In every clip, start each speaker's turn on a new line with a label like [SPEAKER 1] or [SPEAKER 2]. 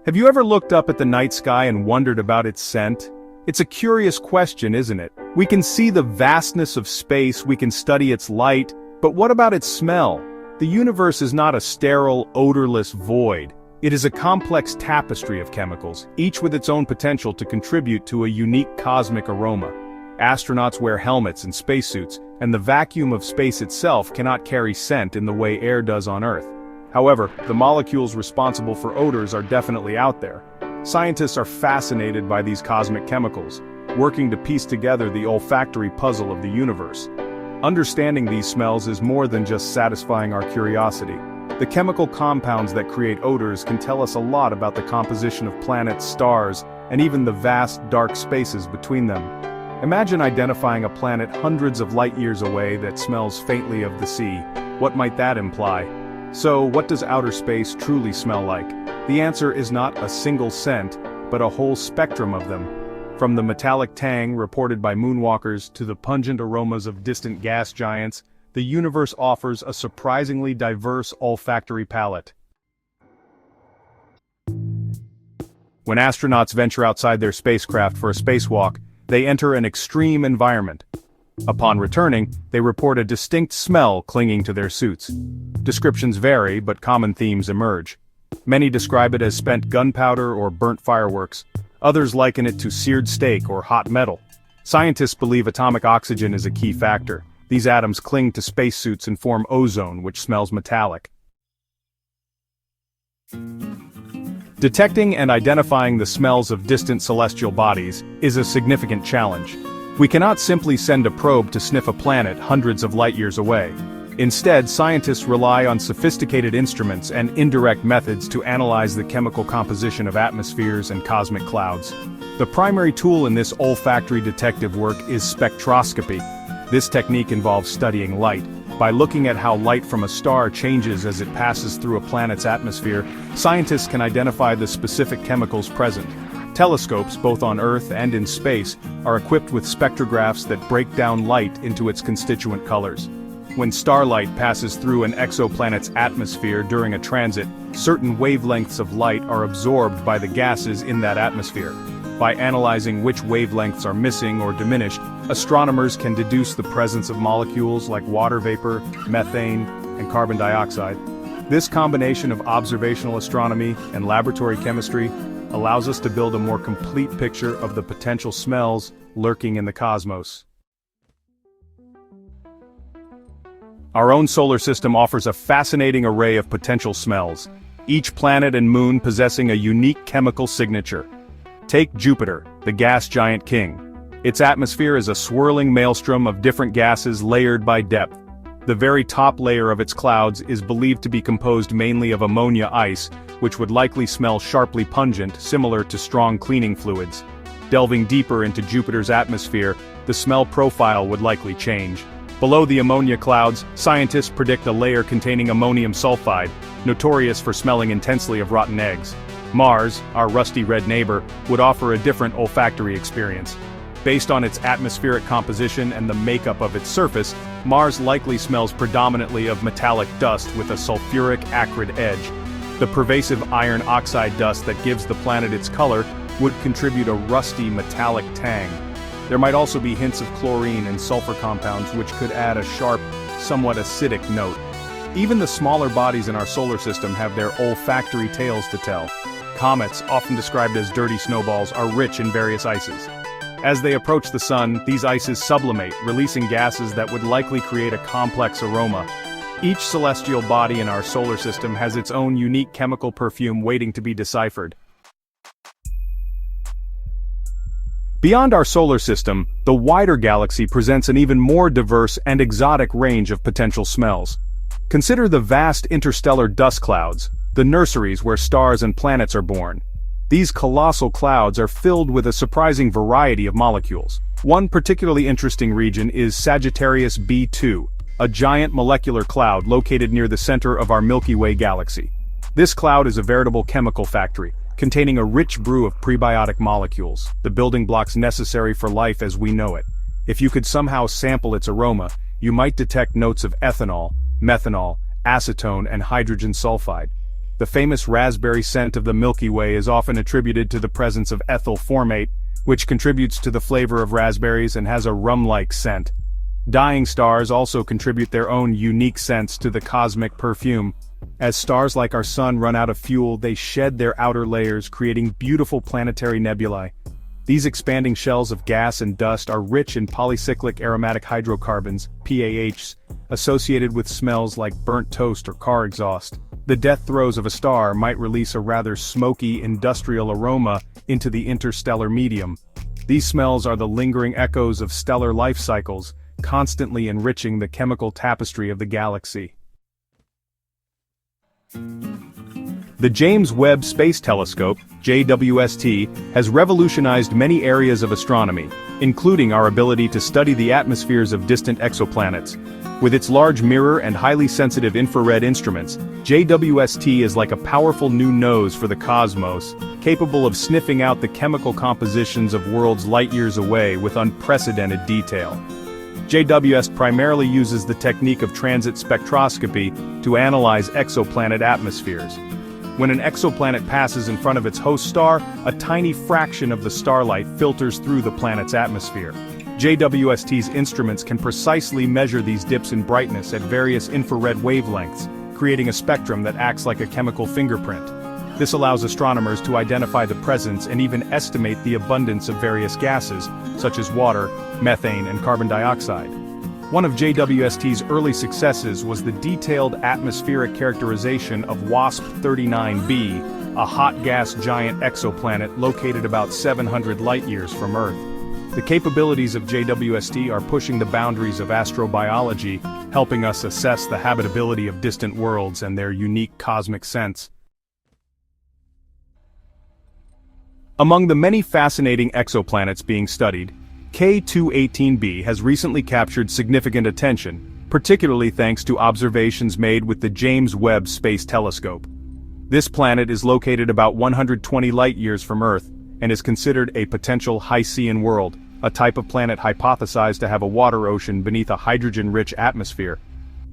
[SPEAKER 1] Have you ever looked up at the night sky and wondered about its scent? It's a curious question, isn't it? We can see the vastness of space, we can study its light, but what about its smell? The universe is not a sterile, odorless void. It is a complex tapestry of chemicals, each with its own potential to contribute to a unique cosmic aroma. Astronauts wear helmets and spacesuits, and the vacuum of space itself cannot carry scent in the way air does on Earth. However, the molecules responsible for odors are definitely out there. Scientists are fascinated by these cosmic chemicals, working to piece together the olfactory puzzle of the universe. Understanding these smells is more than just satisfying our curiosity. The chemical compounds that create odors can tell us a lot about the composition of planets, stars, and even the vast, dark spaces between them. Imagine identifying a planet hundreds of light years away that smells faintly of the sea. What might that imply? So, what does outer space truly smell like? The answer is not a single scent, but a whole spectrum of them. From the metallic tang reported by moonwalkers to the pungent aromas of distant gas giants, the universe offers a surprisingly diverse olfactory palette. When astronauts venture outside their spacecraft for a spacewalk, they enter an extreme environment. Upon returning, they report a distinct smell clinging to their suits. Descriptions vary, but common themes emerge. Many describe it as spent gunpowder or burnt fireworks. Others liken it to seared steak or hot metal. Scientists believe atomic oxygen is a key factor. These atoms cling to spacesuits and form ozone, which smells metallic. Detecting and identifying the smells of distant celestial bodies is a significant challenge. We cannot simply send a probe to sniff a planet hundreds of light years away. Instead, scientists rely on sophisticated instruments and indirect methods to analyze the chemical composition of atmospheres and cosmic clouds. The primary tool in this olfactory detective work is spectroscopy. This technique involves studying light. By looking at how light from a star changes as it passes through a planet's atmosphere, scientists can identify the specific chemicals present. Telescopes, both on Earth and in space, are equipped with spectrographs that break down light into its constituent colors. When starlight passes through an exoplanet's atmosphere during a transit, certain wavelengths of light are absorbed by the gases in that atmosphere. By analyzing which wavelengths are missing or diminished, astronomers can deduce the presence of molecules like water vapor, methane, and carbon dioxide. This combination of observational astronomy and laboratory chemistry allows us to build a more complete picture of the potential smells lurking in the cosmos. Our own solar system offers a fascinating array of potential smells, each planet and moon possessing a unique chemical signature. Take Jupiter, the gas giant king. Its atmosphere is a swirling maelstrom of different gases layered by depth. The very top layer of its clouds is believed to be composed mainly of ammonia ice, which would likely smell sharply pungent, similar to strong cleaning fluids. Delving deeper into Jupiter's atmosphere, the smell profile would likely change. Below the ammonia clouds, scientists predict a layer containing ammonium sulfide, notorious for smelling intensely of rotten eggs. Mars, our rusty red neighbor, would offer a different olfactory experience. Based on its atmospheric composition and the makeup of its surface, Mars likely smells predominantly of metallic dust with a sulfuric acrid edge. The pervasive iron oxide dust that gives the planet its color would contribute a rusty metallic tang. There might also be hints of chlorine and sulfur compounds which could add a sharp, somewhat acidic note. Even the smaller bodies in our solar system have their olfactory tales to tell. Comets, often described as dirty snowballs, are rich in various ices. As they approach the sun, these ices sublimate, releasing gases that would likely create a complex aroma. Each celestial body in our solar system has its own unique chemical perfume waiting to be deciphered. Beyond our solar system, the wider galaxy presents an even more diverse and exotic range of potential smells. Consider the vast interstellar dust clouds, the nurseries where stars and planets are born. These colossal clouds are filled with a surprising variety of molecules. One particularly interesting region is Sagittarius B2, a giant molecular cloud located near the center of our Milky Way galaxy. This cloud is a veritable chemical factory, containing a rich brew of prebiotic molecules, the building blocks necessary for life as we know it. If you could somehow sample its aroma, you might detect notes of ethanol, methanol, acetone, and hydrogen sulfide. The famous raspberry scent of the Milky Way is often attributed to the presence of ethyl formate, which contributes to the flavor of raspberries and has a rum-like scent. Dying stars also contribute their own unique scents to the cosmic perfume. As stars like our Sun run out of fuel, they shed their outer layers, creating beautiful planetary nebulae. These expanding shells of gas and dust are rich in polycyclic aromatic hydrocarbons, PAHs, associated with smells like burnt toast or car exhaust. The death throes of a star might release a rather smoky industrial aroma into the interstellar medium. These smells are the lingering echoes of stellar life cycles, constantly enriching the chemical tapestry of the galaxy. The James Webb Space Telescope, JWST, has revolutionized many areas of astronomy, including our ability to study the atmospheres of distant exoplanets. With its large mirror and highly sensitive infrared instruments, JWST is like a powerful new nose for the cosmos, capable of sniffing out the chemical compositions of worlds light-years away with unprecedented detail. JWST primarily uses the technique of transit spectroscopy to analyze exoplanet atmospheres. When an exoplanet passes in front of its host star, a tiny fraction of the starlight filters through the planet's atmosphere. JWST's instruments can precisely measure these dips in brightness at various infrared wavelengths, creating a spectrum that acts like a chemical fingerprint. This allows astronomers to identify the presence and even estimate the abundance of various gases, such as water, methane, and carbon dioxide. One of JWST's early successes was the detailed atmospheric characterization of WASP-39b, a hot gas giant exoplanet located about 700 light-years from Earth. The capabilities of JWST are pushing the boundaries of astrobiology, helping us assess the habitability of distant worlds and their unique cosmic sense. Among the many fascinating exoplanets being studied, K218b has recently captured significant attention, particularly thanks to observations made with the James Webb Space Telescope. This planet is located about 120 light-years from Earth, and is considered a potential Hycean world, a type of planet hypothesized to have a water ocean beneath a hydrogen-rich atmosphere.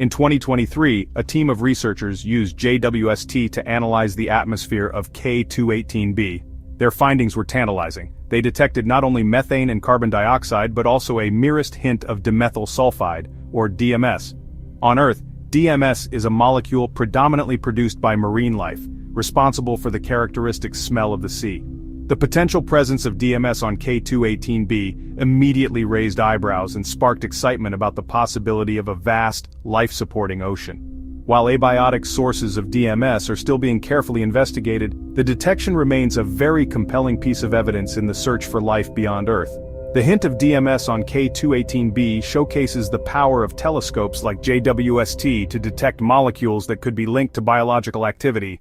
[SPEAKER 1] In 2023, a team of researchers used JWST to analyze the atmosphere of K218b. Their findings were tantalizing. They detected not only methane and carbon dioxide but also a merest hint of dimethyl sulfide, or DMS. On Earth, DMS is a molecule predominantly produced by marine life, responsible for the characteristic smell of the sea. The potential presence of DMS on K218b immediately raised eyebrows and sparked excitement about the possibility of a vast, life-supporting ocean. While abiotic sources of DMS are still being carefully investigated, the detection remains a very compelling piece of evidence in the search for life beyond Earth. The hint of DMS on K218b showcases the power of telescopes like JWST to detect molecules that could be linked to biological activity.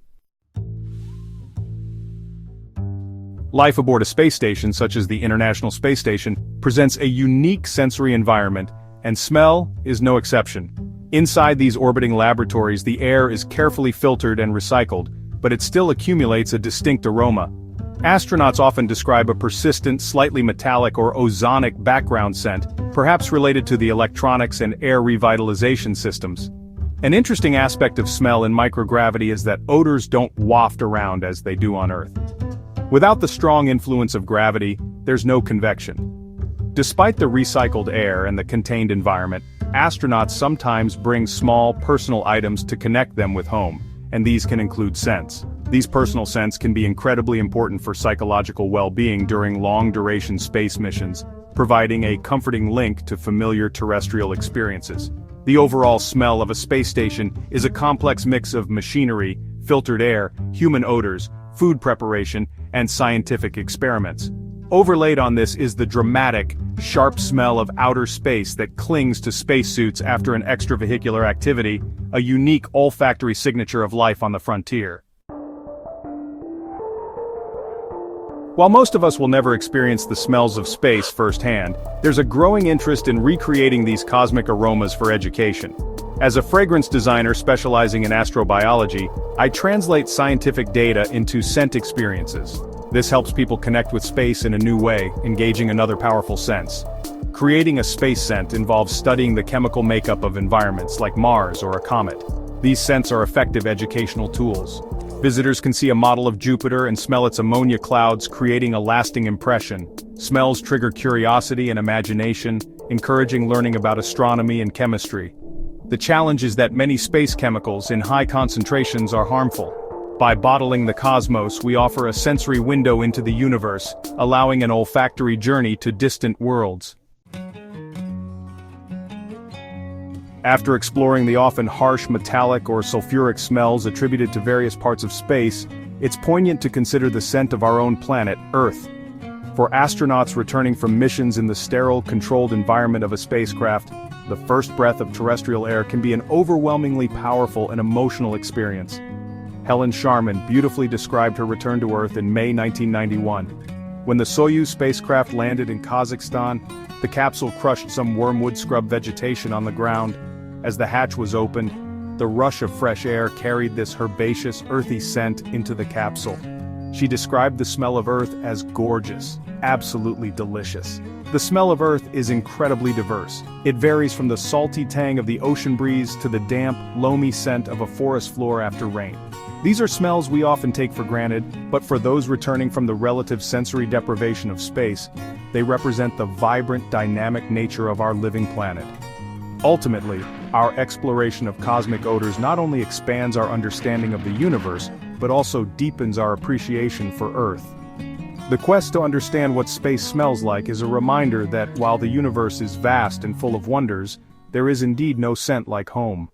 [SPEAKER 1] Life aboard a space station such as the International Space Station presents a unique sensory environment, and smell is no exception. Inside these orbiting laboratories, the air is carefully filtered and recycled, but it still accumulates a distinct aroma. Astronauts often describe a persistent, slightly metallic or ozonic background scent, perhaps related to the electronics and air revitalization systems. An interesting aspect of smell in microgravity is that odors don't waft around as they do on Earth. Without the strong influence of gravity, there's no convection. Despite the recycled air and the contained environment, astronauts sometimes bring small, personal items to connect them with home, and these can include scents. These personal scents can be incredibly important for psychological well-being during long-duration space missions, providing a comforting link to familiar terrestrial experiences. The overall smell of a space station is a complex mix of machinery, filtered air, human odors, food preparation, and scientific experiments. Overlaid on this is the dramatic, sharp smell of outer space that clings to spacesuits after an extravehicular activity, a unique olfactory signature of life on the frontier. While most of us will never experience the smells of space firsthand, there's a growing interest in recreating these cosmic aromas for education. As a fragrance designer specializing in astrobiology, I translate scientific data into scent experiences. This helps people connect with space in a new way, engaging another powerful sense. Creating a space scent involves studying the chemical makeup of environments like Mars or a comet. These scents are effective educational tools. Visitors can see a model of Jupiter and smell its ammonia clouds, creating a lasting impression. Smells trigger curiosity and imagination, encouraging learning about astronomy and chemistry. The challenge is that many space chemicals in high concentrations are harmful. By bottling the cosmos, we offer a sensory window into the universe, allowing an olfactory journey to distant worlds. After exploring the often harsh metallic or sulfuric smells attributed to various parts of space, it's poignant to consider the scent of our own planet, Earth. For astronauts returning from missions in the sterile, controlled environment of a spacecraft, the first breath of terrestrial air can be an overwhelmingly powerful and emotional experience. Helen Sharman beautifully described her return to Earth in May 1991. When the Soyuz spacecraft landed in Kazakhstan, the capsule crushed some wormwood scrub vegetation on the ground. As the hatch was opened, the rush of fresh air carried this herbaceous, earthy scent into the capsule. She described the smell of Earth as gorgeous, absolutely delicious. The smell of Earth is incredibly diverse. It varies from the salty tang of the ocean breeze to the damp, loamy scent of a forest floor after rain. These are smells we often take for granted, but for those returning from the relative sensory deprivation of space, they represent the vibrant, dynamic nature of our living planet. Ultimately, our exploration of cosmic odors not only expands our understanding of the universe, but also deepens our appreciation for Earth. The quest to understand what space smells like is a reminder that while the universe is vast and full of wonders, there is indeed no scent like home.